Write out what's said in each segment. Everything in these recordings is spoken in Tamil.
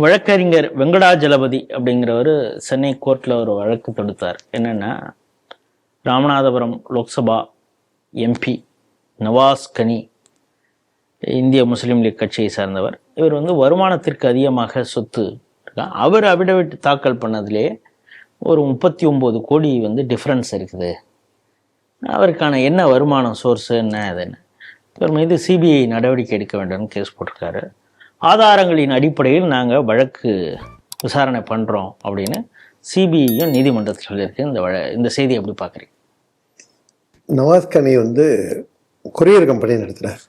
வழக்கறிஞர் வெங்கடாஜலபதி அப்படிங்கிறவர் சென்னை கோர்ட்டில் ஒரு வழக்கு தொடுத்தார். என்னென்னா, ராமநாதபுரம் லோக்சபா எம்பி நவாஸ் கனி, இந்திய முஸ்லீம் லீக் கட்சியை சார்ந்தவர். இவர் வருமானத்திற்கு அதிகமாக சொத்து இருக்கா. அவர் அபிடவிட் தாக்கல் பண்ணதுலேயே ஒரு 39 கோடி டிஃப்ரென்ஸ் இருக்குது. அவருக்கான என்ன வருமானம் சோர்ஸு என்ன அதுன்னு இவர் மீது சிபிஐ நடவடிக்கை எடுக்க வேண்டும்னு கேஸ் போட்டிருக்காரு. ஆதாரங்களின் அடிப்படையில் நாங்கள் வழக்கு விசாரணை பண்ணுறோம் அப்படின்னு சிபிஐயும் நீதிமன்றத்தில் சொல்லியிருக்கு. இந்த செய்தி எப்படி பார்க்குறீங்க? நவாஸ் கனி கொரியர் கம்பெனி நடத்துகிறார்.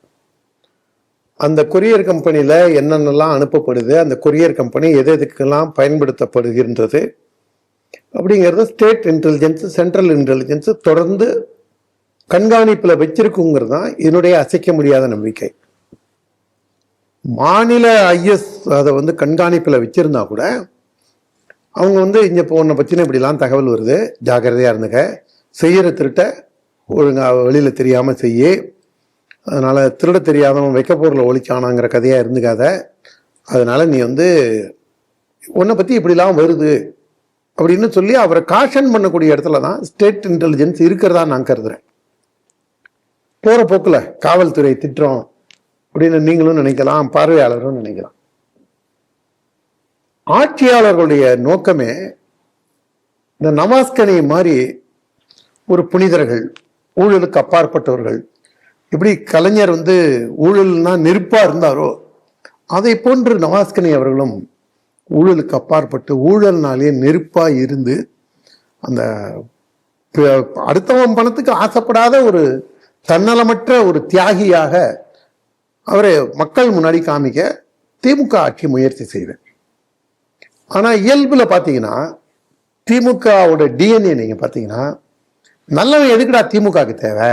அந்த கொரியர் கம்பெனியில் என்னென்னலாம் அனுப்பப்படுது, அந்த கொரியர் கம்பெனி எதுக்கெல்லாம் பயன்படுத்தப்படுகின்றது அப்படிங்கிறத ஸ்டேட் இன்டெலிஜென்ஸ், சென்ட்ரல் இன்டெலிஜென்ஸ் தொடர்ந்து கண்காணிப்பில் வச்சிருக்குங்கிறது தான் இதனுடைய அசைக்க முடியாத நம்பிக்கை. மாநில ஐஎஸ் அதை கண்காணிப்பில் வச்சிருந்தா கூட அவங்க இங்கே போன பற்றின இப்படிலாம் தகவல் வருது, ஜாக்கிரதையாக இருந்துங்க, செய்கிற திருட்ட ஒழுங்காக வெளியில் தெரியாமல் செய்ய, அதனால் திருட தெரியாதவன் வைக்க பொருளை ஒழிச்சானாங்கிற கதையாக இருந்துக்காத, அதனால் நீ உன்னை பற்றி இப்படிலாம் வருது அப்படின்னு சொல்லி அவரை காஷன் பண்ணக்கூடிய இடத்துல தான் ஸ்டேட் இன்டெலிஜென்ஸ் இருக்கிறதா நான் கருதுறேன். போகிற போக்கில் காவல்துறை திட்டுறோம் அப்படின்னு நீங்களும் நினைக்கலாம், பார்வையாளரும் நினைக்கலாம். ஆட்சியாளர்களுடைய நோக்கமே இந்த நவாஸ் கனி மாதிரி ஒரு புனிதர்கள், ஊழலுக்கு அப்பாற்பட்டவர்கள், எப்படி கலைஞர் ஊழல்னா நெருப்பா இருந்தாரோ அதை போன்று நவாஸ் கனி அவர்களும் ஊழலுக்கு அப்பாற்பட்டு ஊழல்னாலே நெருப்பா இருந்து அந்த அடுத்தவன் பணத்துக்கு ஆசைப்படாத ஒரு தன்னலமற்ற ஒரு தியாகியாக அவரை மக்கள் முன்னாடி காமிக்க திமுக ஆட்சி முயற்சி செய்வேன். ஆனா இயல்புல பாத்தீங்கன்னா திமுகவோட டிஎன்ஏ நீங்க பாத்தீங்கன்னா, நல்லவன் எதுக்குடா திமுகவுக்கு தேவை,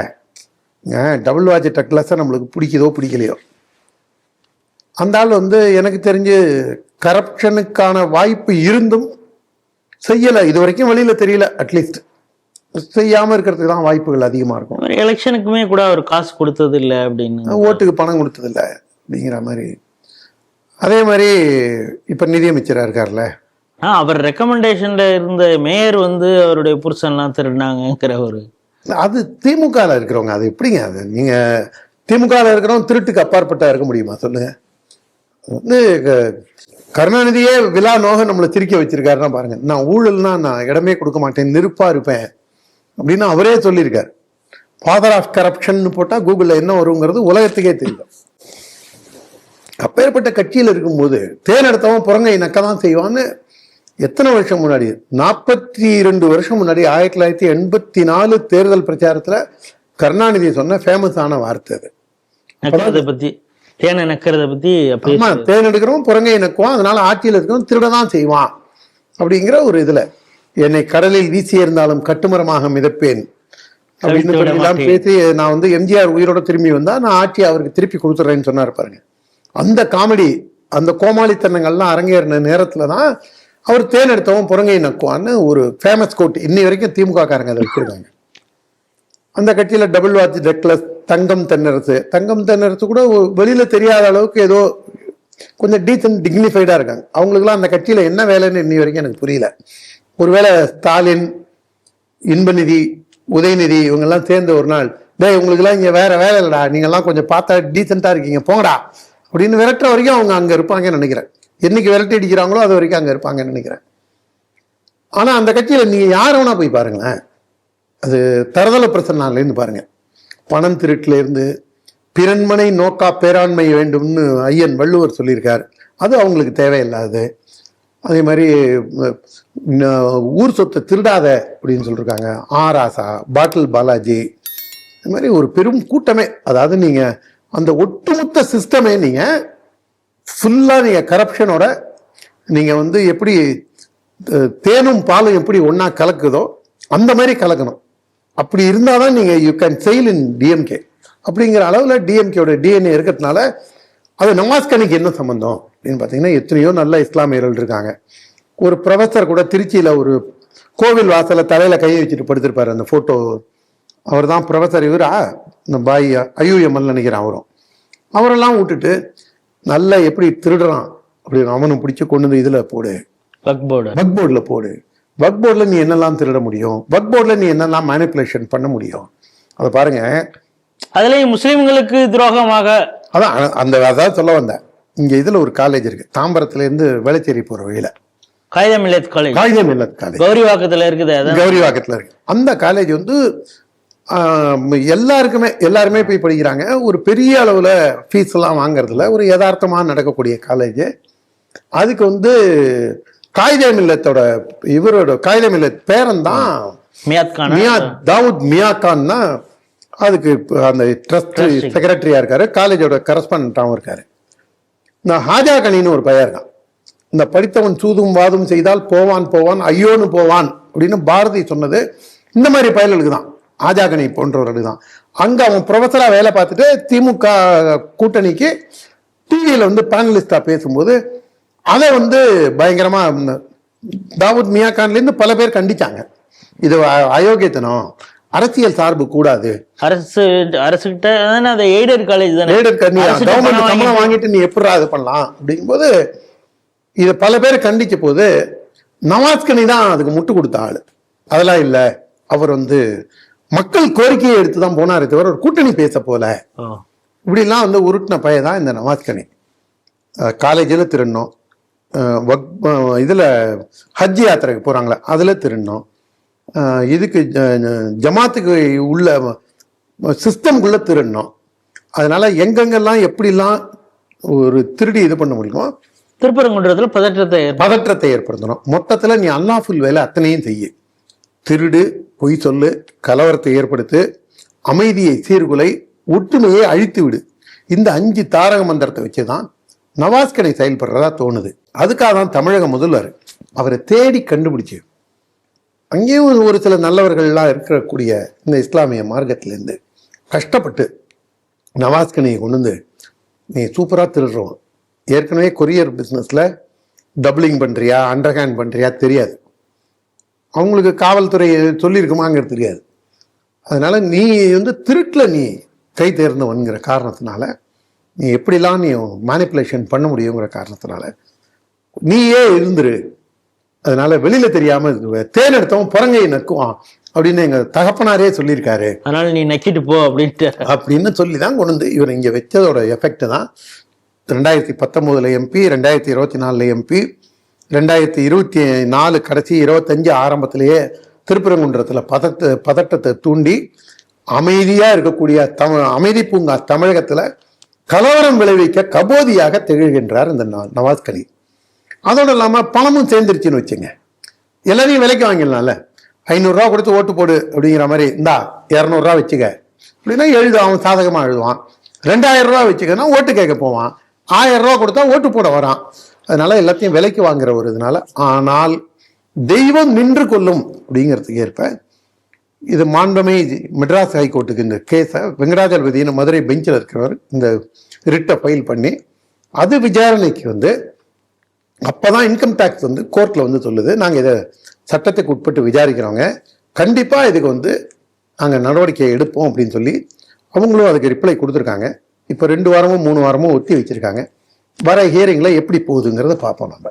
டபுள் வாட்ச் டக்லஸை நம்மளுக்கு பிடிக்குதோ பிடிக்கலையோ, அந்த ஆள் எனக்கு தெரிஞ்சு கரப்ஷனுக்கான வாய்ப்பு இருந்தும் செய்யலை, இது வரைக்கும் வெளியில தெரியல. அட்லீஸ்ட் செய்யாம இருக்கிறதுக்கு தான் வாய்ப்புகள் அதிகமா இருக்கும். எலெக்ஷனுக்குமே கூட அவர் காசு கொடுத்தது இல்லை அப்படின்னு, ஓட்டுக்கு பணம் கொடுத்தது இல்லை அப்படிங்கிற மாதிரி. அதே மாதிரி இப்ப நிதியமைச்சரா இருக்கார்ல, அவர் ரெக்கமெண்டேஷன்ல இருந்த மேயர் அவருடைய புருஷன்லாம் திருடினாங்கிற ஒரு, அது திமுக இருக்கிறவங்க. அது எப்படிங்க அது? நீங்க திமுக இருக்கிறவங்க திருட்டுக்கு அப்பாற்பட்டா இருக்க முடியுமா சொல்லுங்க? கருணாநிதியே விழா நோக நம்மளை திரிக்க வச்சிருக்காருன்னா பாருங்க. நான் ஊழல்னா நான் இடமே கொடுக்க மாட்டேன், நெருப்பா இருப்பேன் அப்படின்னு அவரே சொல்லியிருக்காரு. ஃபாதர் ஆஃப் கரப்ஷன் போட்டா கூகுள்ல என்ன வருங்கிறது உலகத்துக்கே தெரியும். அப்பேற்பட்ட கட்சியில் இருக்கும்போது தேர்ந்தெடுத்தவன் புறங்கை நக்கதான் செய்வான்னு எத்தனை வருஷம் முன்னாடி, 42 வருஷம் முன்னாடி 1984 தேர்தல் பிரச்சாரத்துல கருணாநிதி சொன்ன ஃபேமஸான வார்த்தை அது. அதை பத்தி தேனை நக்கிறத பத்தி, ஆமா, தேன் எடுக்கிறவன் புறங்கை நக்குவான், அதனால ஆட்சியில் இருக்கிறவன் திருடதான் செய்வான் அப்படிங்கிற ஒரு இதுல, என்னை கடலில் வீசி இருந்தாலும் கட்டுமரமாக மிதப்பேன் அப்படின்னு எல்லாம் பேசி நான் எம்ஜிஆர் உயிரோட திரும்பி வந்தா நான் ஆட்சி அவருக்கு திருப்பி கொடுத்துட்றேன்னு சொன்னார் பாருங்க. அந்த காமெடி, அந்த கோமாளித்தனங்கள்லாம் அரங்கேறின நேரத்துல தான் அவர் தேன் எடுத்தவன் புறங்கை நக்குவான்னு ஒரு ஃபேமஸ் கோட் இன்னி வரைக்கும் திமுக காரங்க அதை வச்சிருக்காங்க. அந்த கட்சியில டபுள் வாட்ச் டெக்லஸ், தங்கம் தென்னரசு கூட வெளியில தெரியாத அளவுக்கு ஏதோ கொஞ்சம் டீசன்ட் டிக்னிஃபைடா இருக்காங்க. அவங்களுக்குலாம் அந்த கட்சியில என்ன வேலைன்னு இன்னி வரைக்கும் எனக்கு புரியல. ஒருவேளை ஸ்டாலின், இன்பநிதி, உதயநிதி இவங்கெல்லாம் சேர்ந்து ஒரு நாள், டேய் உங்களுக்குலாம் இங்க வேற வேலை இல்லடா, நீங்கெல்லாம் கொஞ்சம் பார்த்தா டீசெண்டா இருக்கீங்க போங்கடா அப்படின்னு விரட்டுற வரைக்கும் அவங்க அங்க இருப்பாங்கன்னு நினைக்கிறேன். என்னைக்கு விரட்டி அடிக்கிறாங்களோ அது வரைக்கும் அங்க இருப்பாங்கன்னு நினைக்கிறேன். ஆனா அந்த கட்சியில நீங்க யார் வேணா போய் பாருங்களேன், அது தரதல பிரசன்னாலேருந்து பாருங்க, பணம் திருட்டுல இருந்து பிறன்மனை நோக்கா பேராண்மை வேண்டும்னு ஐயன் வள்ளுவர் சொல்லியிருக்காரு, அது அவங்களுக்கு தேவையில்லாது. அதே மாதிரி ஊர் சொத்தை திருடாத அப்படின்னு சொல்லியிருக்காங்க. ஆராசா, பாட்டில் பாலாஜி, இது மாதிரி ஒரு பெரும் கூட்டமே, அதாவது நீங்க அந்த ஒட்டுமொத்த சிஸ்டமே நீங்க ஃபுல்லா நீங்க கரப்ஷனோட நீங்க எப்படி தேனும் பாலும் எப்படி ஒன்னா கலக்குதோ அந்த மாதிரி கலக்கணும். அப்படி இருந்தாதான் நீங்க you can sail in DMK அப்படிங்கிற அளவுல டிஎம்கேயோட டிஎன்ஏ இருக்கிறதுனால. அது நவாஸ் கனிக்கு என்ன சம்பந்தம் அப்படின்னு பார்த்தீங்கன்னா, எத்தனையோ நல்ல இஸ்லாமியர்கள் இருக்காங்க. ஒரு ப்ரொஃபஸர் கூட திருச்சியில் ஒரு கோவில் வாசலை தலையில கையை வச்சுட்டு படுத்திருப்பாரு, அந்த போட்டோ. அவர் தான் ப்ரொஃபஸர். இவரா இந்த பாய் ஐயூஎம்எல் நினைக்கிறேன். அவரெல்லாம் விட்டுட்டு நல்ல எப்படி திருடுறான் அப்படின்னு அவனும் பிடிச்சி கொண்டு வந்து இதில் போடு, வக்ஃப் போர்டு. வக்ஃப் போர்டில் போடு. வக்ஃப் போர்டில் நீ என்னெல்லாம் திருட முடியும், வக்ஃப் போர்டில் நீ என்னெல்லாம் மேனிப்புலேஷன் பண்ண முடியும், அதை பாருங்க. அதுலயும் முஸ்லிம்களுக்கு துரோகமாக. அதான் சொல்ல வந்தேன். இங்க இதுல ஒரு காலேஜ் இருக்கு, தாம்பரத்துல இருந்து வேளச்சேரி போற வழியில, காயிதே மில்லத் காலேஜ். காயிதே மில்லத் காலேஜ் கௌரிவாக்கத்துல இருக்குது. கௌரிவாக்கத்துல இருக்கு. அந்த காலேஜ் வந்து எல்லாருமே போய் படிக்கிறாங்க. ஒரு பெரிய அளவுல ஃபீஸ் எல்லாம் வாங்குறதுல ஒரு யதார்த்தமா நடக்கக்கூடிய காலேஜ். அதுக்கு வந்து காயிதே மில்லத்தோட இவரோட காயிதே மில்லத் பேரன் தான் தாவூத் மியாத் கான் தான் அதுக்கு அந்த ட்ரஸ்ட் செக்ரட்டரியா இருக்காரு, காலேஜோட கரஸ்பாண்டாவும் இருக்காரு. இந்த ஹாஜா கனின்னு ஒரு பையன் இருக்கான். இந்த படித்தவன் சூதும் வாதும் செய்தால் போவான் போவான் ஐயோன்னு போவான் அப்படின்னு பாரதி சொன்னது இந்த மாதிரி பயல்களுக்கு தான், ஹாஜா கனி போன்றவர்களுக்கு தான். அங்க அவன் ப்ரொஃபஸரா வேலை பார்த்துட்டு திமுக கூட்டணிக்கு டிவியில வந்து பேனலிஸ்டா பேசும்போது அதை வந்து பயங்கரமா தாவூத் மியா கான்லேருந்து பல பேர் கண்டிச்சாங்க. இது அயோக்கியத்தனம், அரசியல் சார்பு கூடாது, அரசுகிட்ட எய்டட் காலேஜ் தானே, கவர்மெண்ட் சம்பளம் வாங்கிட்டு நீ எப்படி அது பண்ணலாம் அப்படிங்கும்போது இதை பல பேர் கண்டிச்ச போது நவாஸ் கனி தான் அதுக்கு முட்டு கொடுத்த ஆளு. அதெல்லாம் இல்லை, அவர் வந்து மக்கள் கோரிக்கையை எடுத்துதான் போனாரே தவிர ஒரு கூட்டணி பேச போல இப்படிலாம் வந்து உருட்டின பையன் தான் இந்த நவாஸ் கனி. காலேஜில் திருடணும், இதுல ஹஜ் யாத்திரைக்கு போறாங்களே அதுல திருடணும், இதுக்கு ஜமாத்துக்கு உள்ள சிஸ்டம்குள்ள திருடணும். அதனால எங்கெங்கெல்லாம் எப்படிலாம் ஒரு திருடி இது பண்ண முடியுமோ திருப்பரங்குன்றத்துல பதற்றத்தை ஏற்படுத்தணும். மொத்தத்துல நீ அன்லாஃபுல் வேலை அத்தனையும் செய்ய, திருடு, பொய் சொல்லு, கலவரத்தை ஏற்படுத்து, அமைதியை சீர்குலை, ஒற்றுமையை அழித்து விடு. இந்த 5 தாரக மந்திரத்தை வச்சுதான் நவாஸ் கனி செயல்படுறதா தோணுது. அதுக்காக தான் தமிழக முதல்வர் அவரை தேடி கண்டுபிடிச்சு அங்கேயும் ஒரு சில நல்லவர்கள்லாம் இருக்கக்கூடிய இந்த இஸ்லாமிய மார்க்கத்திலேருந்து கஷ்டப்பட்டு நவாஸ் கனியை கொண்டு வந்து நீ சூப்பராக திருடுறோம், ஏற்கனவே கொரியர் பிஸ்னஸில் டபுளிங் பண்ணுறியா அண்டர்ஹேண்ட் பண்ணுறியா தெரியாது, அவங்களுக்கு காவல்துறை சொல்லியிருக்குமாங்கிறது தெரியாது. அதனால நீ வந்து திருட்டில் நீ கை தேர்ந்தவன்கிற காரணத்தினால நீ எப்படிலாம் நீ மேனிப்புலேஷன் பண்ண முடியுங்கிற காரணத்தினால நீயே இருந்துரு, அதனால வெளியில தெரியாம தேன் எடுத்தவன் புறங்கையை நக்குவான் அப்படின்னு எங்க தகப்பனாரே சொல்லியிருக்காரு, அதனால நீ நக்கிட்டு போ அப்படின்னு சொல்லிதான் கொண்டு வந்து இவர் இங்க வச்சதோட எஃபெக்ட் தான் 2019 எம்பி, 2024 எம்பி, 2024 கடைசி 25 ஆரம்பத்திலேயே திருப்பரங்குன்றத்துல பதட்டத்தை தூண்டி அமைதியா இருக்கக்கூடிய அமைதி பூங்கா தமிழகத்துல கலவரம் விளைவிக்க கபோதியாக திகழ்கின்றார் இந்த நவாஸ் கனி. அதோட இல்லாம பணமும் சேர்ந்துருச்சுன்னு வச்சுங்க, எல்லாரையும் விலைக்கு வாங்கிடலாம்ல. 500 ரூபா கொடுத்து ஓட்டு போடு அப்படிங்கிற மாதிரி, இந்தா 200 ரூபா வச்சுக்க அப்படின்னா அவன் சாதகமா எழுதுவான். 2000 ரூபா வச்சுக்கன்னா ஓட்டு கேட்க போவான். 1000 ரூபா கொடுத்தா ஓட்டு போட வரான். அதனால எல்லாத்தையும் விலைக்கு வாங்குற ஒரு இதனால. ஆனால் தெய்வம் நின்று கொள்ளும் அப்படிங்கிறதுக்கு ஏற்ப இது மாண்புமை மெட்ராஸ் ஹைகோர்ட்டுக்கு இந்த கேஸை வெங்கடாஜலபதினு மதுரை பெஞ்சில் இருக்கிறவர் இந்த ரிட்டை ஃபைல் பண்ணி அது விசாரணைக்கு வந்து அப்போதான் இன்கம் டேக்ஸ் வந்து கோர்ட்டில் வந்து சொல்லுது, நாங்கள் இதை சட்டத்துக்கு உட்பட்டு விசாரிக்கிறோங்க, கண்டிப்பாக இதுக்கு வந்து நாங்கள் நடவடிக்கை எடுப்போம் அப்படின்னு சொல்லி அவங்களும் அதுக்கு ரிப்ளை கொடுத்துருக்காங்க. இப்போ 2 வாரமும் 3 வாரமும் ஒத்தி வச்சிருக்காங்க. வர ஹியரிங்கில் எப்படி போகுதுங்கிறத பார்ப்போம் நம்ம.